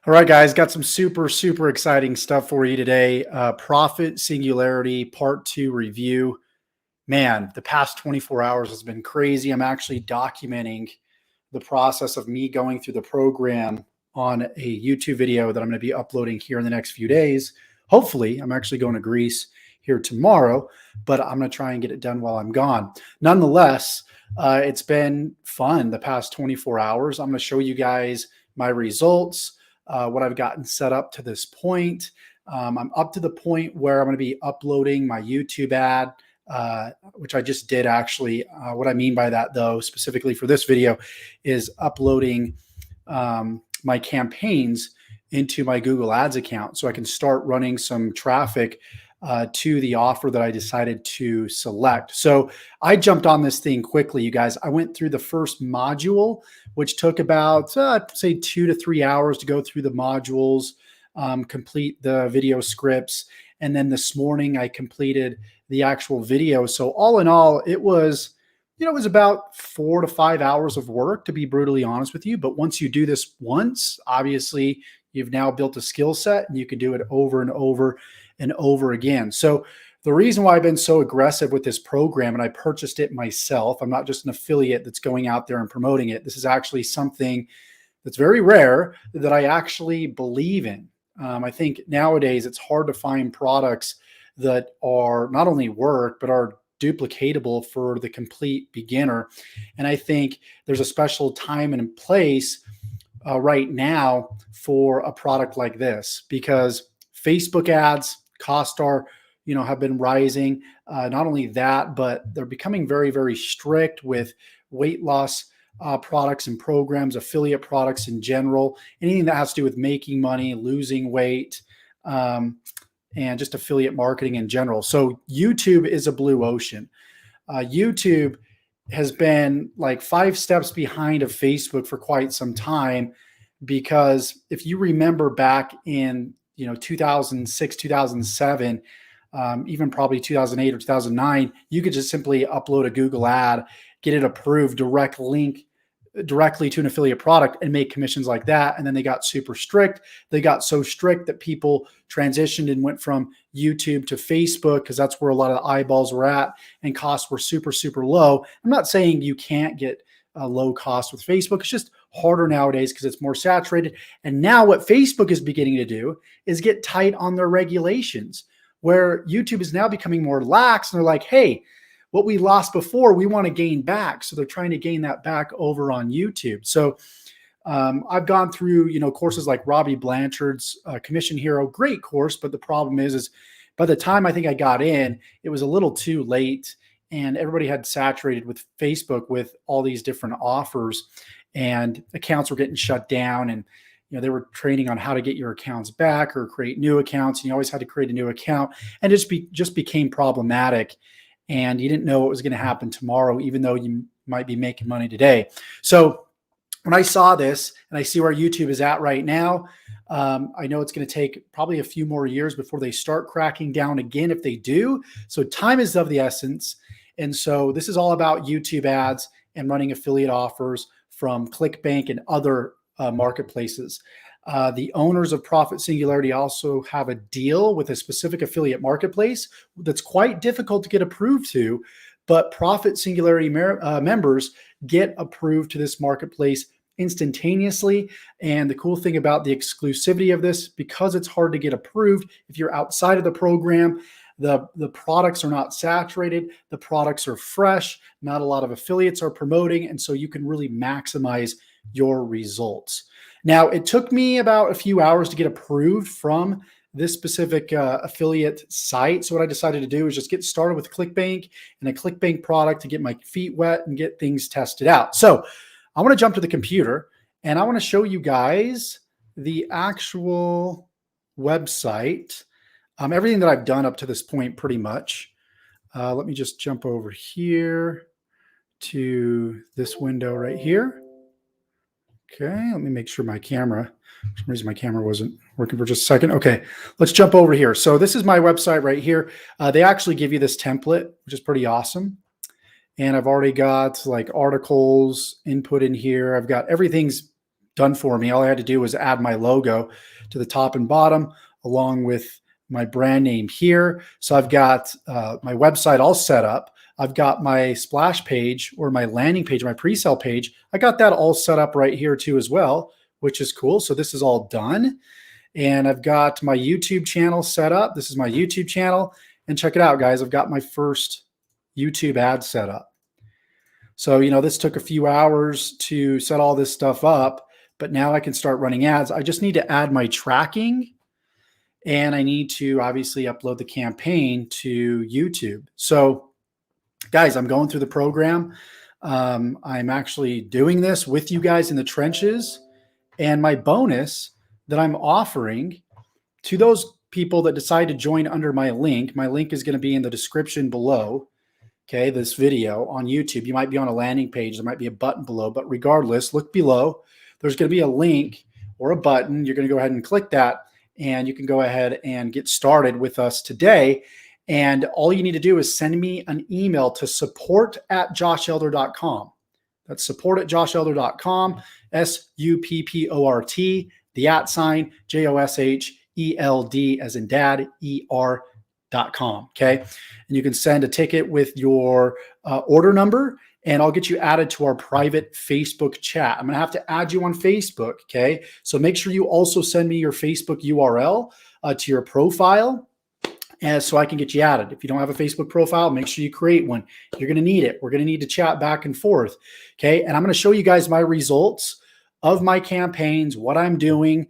All right, guys, got some super exciting stuff for you today. Profit Singularity Part 2 review. Man, the past 24 hours has been crazy. I'm actually documenting the process of me going through the program on a YouTube video that I'm going to be uploading here in the next few days. Hopefully, I'm actually going to Greece here tomorrow, but I'm going to try and get it done while I'm gone. Nonetheless, it's been fun the past 24 hours. I'm going to show you guys my results, what I've gotten set up to this point. I'm up to the point where I'm going to be uploading my YouTube ad, which I just did actually. What I mean by that, though, specifically for this video, is uploading my campaigns into my Google Ads account so I can start running some traffic to the offer that I decided to select. So I jumped on this thing quickly, you guys. I went through the first module, which took about, say, 2 to 3 hours to go through the modules, complete the video scripts. And then this morning I completed the actual video. So all in all, it was, it was about 4 to 5 hours of work, to be brutally honest with you. But once you do this once, obviously you've now built a skill set and you can do it over and over and over again. So the reason why I've been so aggressive with this program, and I purchased it myself, I'm not just an affiliate that's going out there and promoting it. This is actually something that's very rare that I actually believe in. I think nowadays it's hard to find products that are not only work, but are duplicatable for the complete beginner. And I think there's a special time and place right now for a product like this, because Facebook ads cost have been rising. Not only that, but they're becoming very strict with weight loss products and programs, affiliate products in general, anything that has to do with making money, losing weight, and just affiliate marketing in general. So YouTube is a blue ocean. YouTube has been like 5 steps behind of Facebook for quite some time, because if you remember back in 2006, 2007, even probably 2008 or 2009, you could just simply upload a Google ad, get it approved, direct link directly to an affiliate product, and make commissions like that. And then they got super strict. They got so strict that people transitioned and went from YouTube to Facebook, because that's where a lot of the eyeballs were at, and costs were super low. I'm not saying you can't get a low cost with Facebook. It's just harder nowadays because it's more saturated. And now what Facebook is beginning to do is get tight on their regulations, where YouTube is now becoming more lax, and they're like, hey, what we lost before, we want to gain back. So they're trying to gain that back over on YouTube. So I've gone through, courses like Robbie Blanchard's Commission Hero, great course. But the problem is by the time I think I got in, it was a little too late, and everybody had saturated with Facebook with all these different offers, and accounts were getting shut down. And they were training on how to get your accounts back or create new accounts, and you always had to create a new account, and it just became problematic. And you didn't know what was going to happen tomorrow, even though you might be making money today. So when I saw this and I see where YouTube is at right now, I know it's going to take probably a few more years before they start cracking down again, if they do. So time is of the essence. And so this is all about YouTube ads and running affiliate offers from ClickBank and other marketplaces. The owners of Profit Singularity also have a deal with a specific affiliate marketplace that's quite difficult to get approved to, but Profit Singularity members get approved to this marketplace instantaneously. And the cool thing about the exclusivity of this, because it's hard to get approved if you're outside of the program, the products are not saturated, the products are fresh, not a lot of affiliates are promoting, and so you can really maximize your results. Now, it took me about a few hours to get approved from this specific affiliate site. So what I decided to do is just get started with ClickBank and a ClickBank product to get my feet wet and get things tested out. So I want to jump to the computer, and I want to show you guys the actual website, everything that I've done up to this point pretty much. Let me just jump over here to this window right here. Okay, let me make sure my camera, for some reason my camera wasn't working for just a second. Okay, let's jump over here. So this is my website right here. They actually give you this template, which is pretty awesome. And I've already got like articles input in here. I've got everything's done for me. All I had to do was add my logo to the top and bottom along with my brand name here. So I've got my website all set up. I've got my splash page or my landing page, my pre-sale page. I got that all set up right here too as well, which is cool. So this is all done. And I've got my YouTube channel set up. This is my YouTube channel. And check it out, guys. I've got my first YouTube ad set up. So, this took a few hours to set all this stuff up, but now I can start running ads. I just need to add my tracking, and I need to obviously upload the campaign to YouTube. So, guys, I'm going through the program. I'm actually doing this with you guys in the trenches. And my bonus that I'm offering to those people that decide to join under my link is going to be in the description below. Okay, this video on YouTube. You might be on a landing page. There might be a button below, but regardless, look below. There's going to be a link or a button. You're going to go ahead and click that, and you can go ahead and get started with us today. And all you need to do is send me an email to support@joshelder.com. That's support@joshelder.com, SUPPORT, the @ JOSHELD as in dad, ER.com. Okay. And you can send a ticket with your order number, and I'll get you added to our private Facebook chat. I'm going to have to add you on Facebook. Okay. So make sure you also send me your Facebook URL to your profile, and so I can get you added. If you don't have a Facebook profile, make sure you create one. You're going to need it. We're going to need to chat back and forth. Okay. And I'm going to show you guys my results of my campaigns, what I'm doing.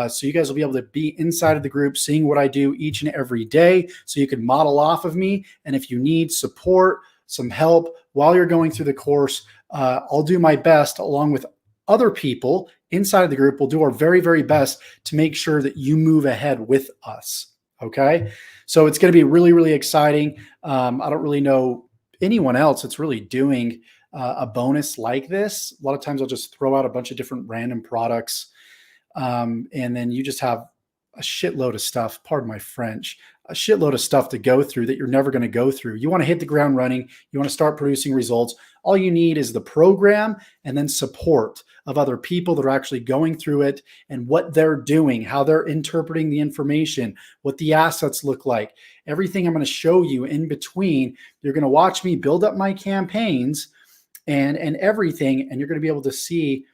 So you guys will be able to be inside of the group, seeing what I do each and every day. So you can model off of me. And if you need support, some help while you're going through the course, I'll do my best along with other people inside of the group. We'll do our very, very best to make sure that you move ahead with us. Okay. So it's going to be really, really exciting. I don't really know anyone else that's really doing a bonus like this. A lot of times I'll just throw out a bunch of different random products. And then you just have a shitload of stuff, pardon my French, a shitload of stuff to go through that you're never going to go through. You want to hit the ground running. You want to start producing results. All you need is the program and then support of other people that are actually going through it and what they're doing, how they're interpreting the information, what the assets look like. Everything I'm going to show you in between. You're going to watch me build up my campaigns and everything, and you're going to be able to see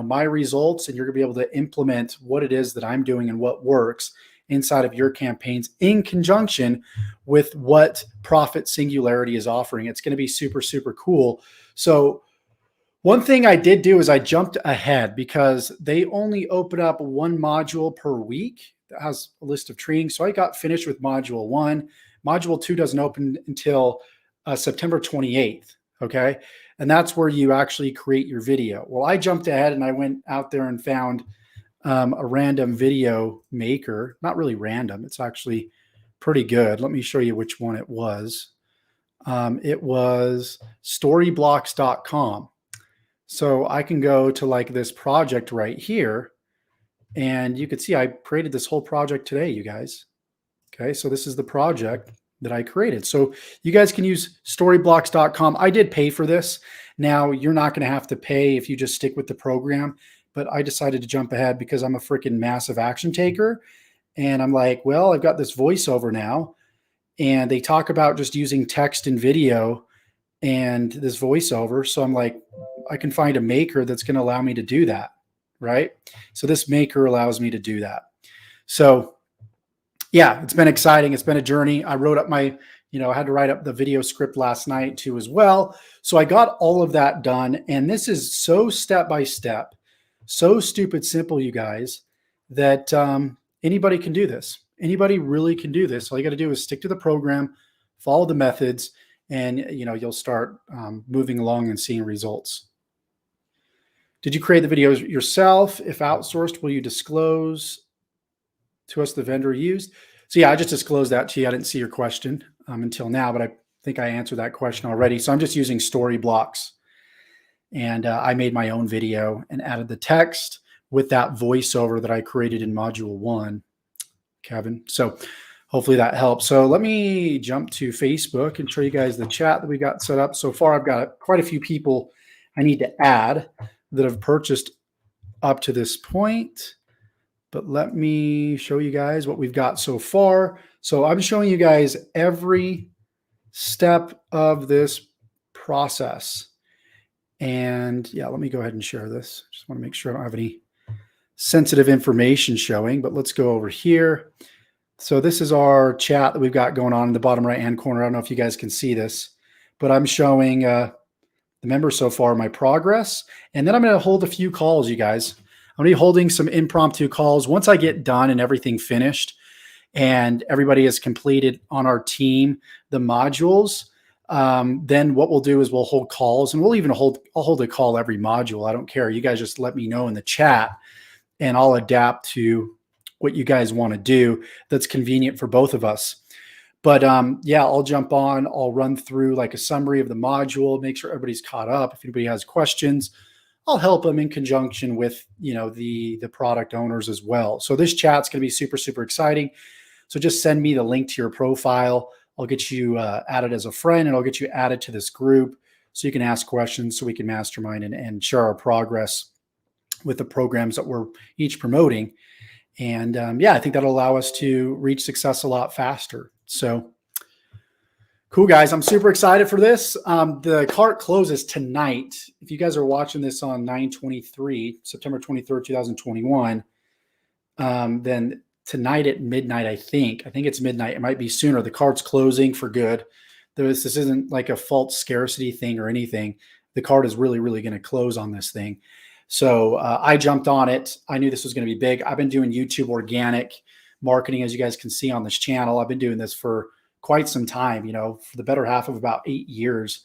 my results, and you're gonna be able to implement what it is that I'm doing and what works inside of your campaigns in conjunction with what Profit Singularity is offering. It's going to be super, super cool. So one thing I did do is I jumped ahead because they only open up one module per week that has a list of trainings. So I got finished with module 1. Module 2 doesn't open until September 28th. Okay. And that's where you actually create your video. Well, I jumped ahead and I went out there and found a random video maker. Not really random. It's actually pretty good. Let me show you which one it was. It was storyblocks.com. So I can go to like this project right here, and you can see I created this whole project today, you guys. Okay. So this is the project that I created. So you guys can use storyblocks.com. I did pay for this. Now you're not going to have to pay if you just stick with the program, but I decided to jump ahead because I'm a freaking massive action taker. And I'm like, well, I've got this voiceover now, and they talk about just using text and video and this voiceover. So I'm like, I can find a maker that's going to allow me to do that. Right. So this maker allows me to do that. So yeah, it's been exciting. It's been a journey. I wrote up I had to write up the video script last night too as well. So I got all of that done. And this is so step-by-step, so stupid simple, you guys, that anybody can do this. Anybody really can do this. All you got to do is stick to the program, follow the methods, and you'll start moving along and seeing results. Did you create the videos yourself? If outsourced, will you disclose to us the vendor used? So yeah, I just disclosed that to you. I didn't see your question until now, but I think I answered that question already. So I'm just using Storyblocks, and I made my own video and added the text with that voiceover that I created in module 1, Kevin. So hopefully that helps. So let me jump to Facebook and show you guys the chat that we got set up. So far, I've got quite a few people I need to add that have purchased up to this point, but let me show you guys what we've got so far. So I'm showing you guys every step of this process. And yeah, let me go ahead and share this. Just want to make sure I don't have any sensitive information showing, but let's go over here. So this is our chat that we've got going on in the bottom right-hand corner. I don't know if you guys can see this, but I'm showing the members so far, my progress. And then I'm going to hold a few calls, you guys. I'm going to be holding some impromptu calls. Once I get done and everything finished and everybody has completed on our team the modules, then what we'll do is we'll hold calls, and I'll hold a call every module. I don't care. You guys just let me know in the chat and I'll adapt to what you guys want to do that's convenient for both of us. But yeah, I'll jump on. I'll run through like a summary of the module, make sure everybody's caught up. If anybody has questions, I'll help them in conjunction with the product owners as well. So this chat's going to be super, super exciting. So just send me the link to your profile. I'll get you added as a friend, and I'll get you added to this group so you can ask questions, so we can mastermind and share our progress with the programs that we're each promoting. And yeah, I think that'll allow us to reach success a lot faster. So cool, guys. I'm super excited for this. The cart closes tonight. If you guys are watching this on 9/23, September 23rd, 2021, then tonight at midnight, I think it's midnight. It might be sooner. The cart's closing for good. This isn't like a false scarcity thing or anything. The cart is really, really going to close on this thing. So I jumped on it. I knew this was going to be big. I've been doing YouTube organic marketing, as you guys can see on this channel. I've been doing this for quite some time, for the better half of about 8 years.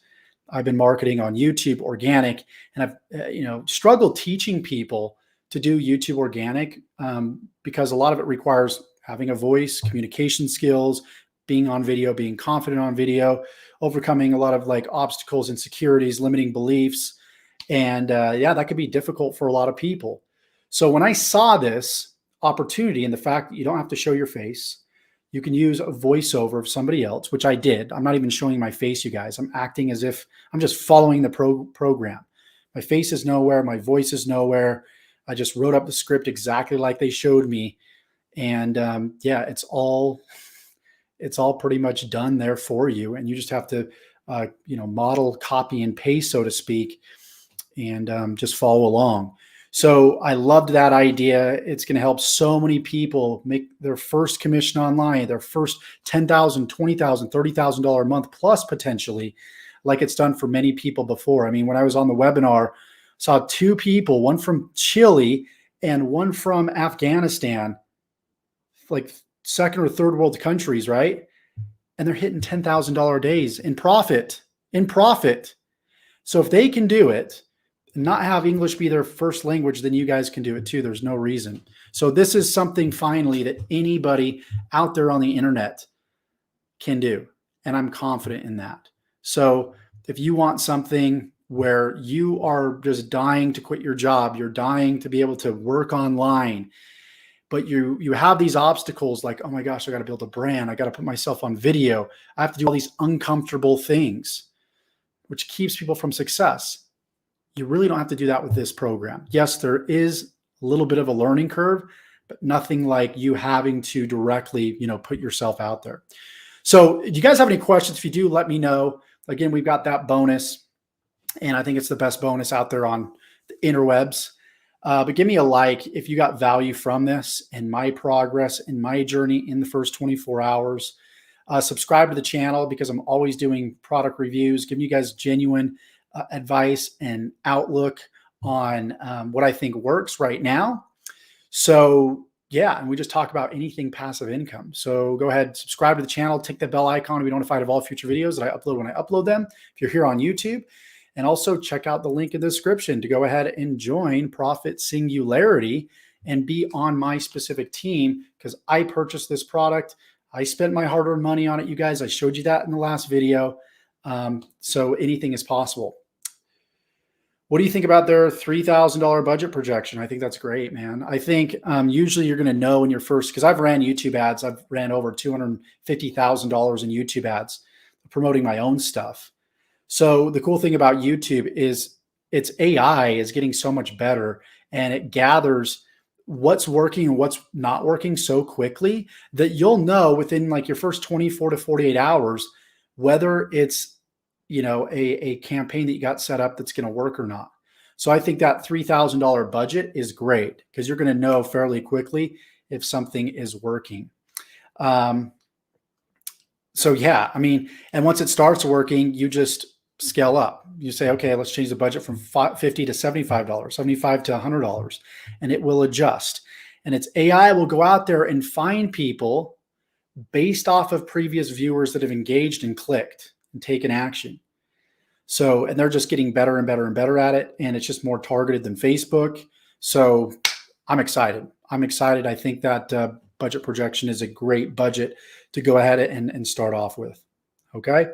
I've been marketing on YouTube organic, and I've, struggled teaching people to do YouTube organic because a lot of it requires having a voice, communication skills, being on video, being confident on video, overcoming a lot of like obstacles, insecurities, limiting beliefs. And yeah, that could be difficult for a lot of people. So when I saw this opportunity and the fact that you don't have to show your face, you can use a voiceover of somebody else, which I did. I'm not even showing my face, you guys. I'm acting as if I'm just following the program. My face is nowhere. My voice is nowhere. I just wrote up the script exactly like they showed me. And yeah, it's all pretty much done there for you. And you just have to, model, copy, and paste, so to speak, and just follow along. So I loved that idea. It's going to help so many people make their first commission online, their first $10,000, $20,000, $30,000 a month plus potentially, like it's done for many people before. I mean, when I was on the webinar, saw 2 people, one from Chile and one from Afghanistan, like second or third world countries, right? And they're hitting $10,000 days in profit. So if they can do it, not have English be their first language, then you guys can do it too. There's no reason. So this is something finally that anybody out there on the internet can do. And I'm confident in that. So if you want something where you are just dying to quit your job, you're dying to be able to work online, but you have these obstacles like, oh my gosh, I got to build a brand. I got to put myself on video. I have to do all these uncomfortable things, which keeps people from success. You really don't have to do that with this program. Yes, there is a little bit of a learning curve, but nothing like you having to directly, put yourself out there. So do you guys have any questions? If you do, let me know. Again, we've got that bonus, and I think it's the best bonus out there on the interwebs. But give me a like if you got value from this and my progress and my journey in the first 24 hours. Subscribe to the channel because I'm always doing product reviews, giving you guys genuine advice and outlook on what I think works right now. So yeah, and we just talk about anything passive income. So go ahead, subscribe to the channel, tick the bell icon to be notified of all future videos that I upload when I upload them. If you're here on YouTube, and also check out the link in the description to go ahead and join Profit Singularity and be on my specific team, because I purchased this product. I spent my hard-earned money on it, you guys. I showed you that in the last video. So anything is possible. What do you think about their $3,000 budget projection? I think that's great, man. I think usually you're going to know in your first, because I've ran YouTube ads. I've ran over $250,000 in YouTube ads promoting my own stuff. So the cool thing about YouTube is its AI is getting so much better, and it gathers what's working and what's not working so quickly that you'll know within like your first 24 to 48 hours whether it's, a campaign that you got set up that's going to work or not. So I think that $3,000 budget is great because you're going to know fairly quickly if something is working. So yeah, and once it starts working, you just scale up. You say, okay, let's change the budget from $50 to $75, $75 to $100, and it will adjust. And its AI will go out there and find people based off of previous viewers that have engaged and clicked and taken action. So, and they're just getting better and better and better at it. And it's just more targeted than Facebook. So I'm excited. I think that budget projection is a great budget to go ahead and start off with. Okay.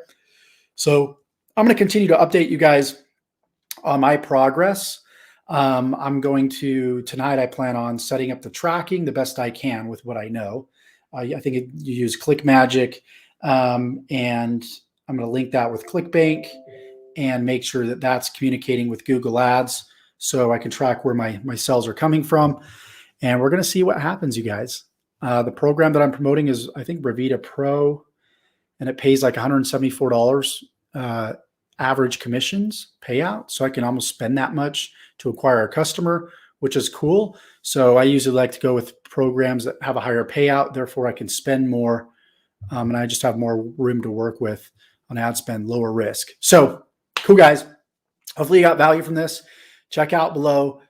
So I'm going to continue to update you guys on my progress. I'm going to, tonight I plan on setting up the tracking the best I can with what I know. I think you use ClickMagick, and I'm going to link that with ClickBank and make sure that that's communicating with Google Ads so I can track where my sales are coming from. And we're going to see what happens, you guys. The program that I'm promoting is, I think, Bravita Pro, and it pays like $174 average commissions payout. So I can almost spend that much to acquire a customer, which is cool. So I usually like to go with programs that have a higher payout. Therefore, I can spend more, and I just have more room to work with on ad spend, lower risk. So cool, guys. Hopefully you got value from this. Check out below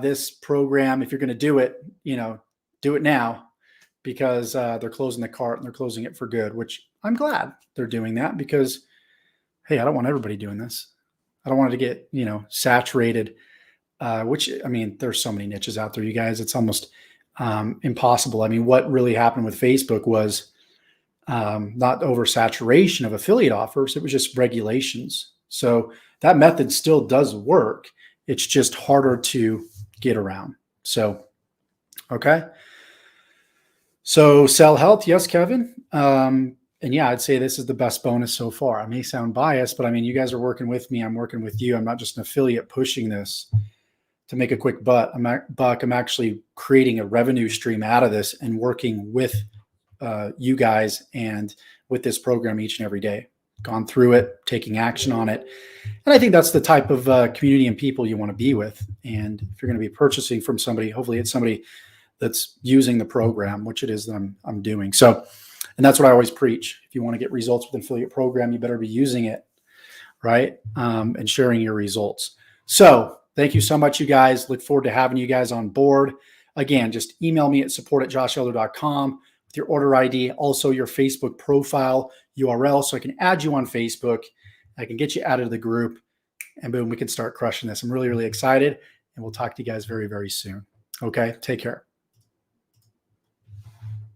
this program. If you're going to do it, do it now, because they're closing the cart and they're closing it for good, which I'm glad they're doing that because, hey, I don't want everybody doing this. I don't want it to get, saturated, which, there's so many niches out there, you guys. It's almost impossible. What really happened with Facebook was not oversaturation of affiliate offers. It was just regulations. So that method still does work. It's just harder to get around. So, okay. So sell health. Yes, Kevin. And yeah, I'd say this is the best bonus so far. I may sound biased, but you guys are working with me. I'm working with you. I'm not just an affiliate pushing this to make a quick buck. I'm actually creating a revenue stream out of this and working with you guys and with this program each and every day. Gone through it, taking action on it. And I think that's the type of community and people you want to be with. And if you're going to be purchasing from somebody, hopefully it's somebody that's using the program, which it is that I'm doing. So, and that's what I always preach. If you want to get results with an affiliate program, you better be using it, right? And sharing your results. So thank you so much, you guys. Look forward to having you guys on board. Again, just email me at support@joshelder.com with your order ID, also your Facebook profile URL, so I can add you on Facebook. I can get you added to the group, and boom, we can start crushing this. I'm really, really excited, and we'll talk to you guys very, very soon. Okay, take care.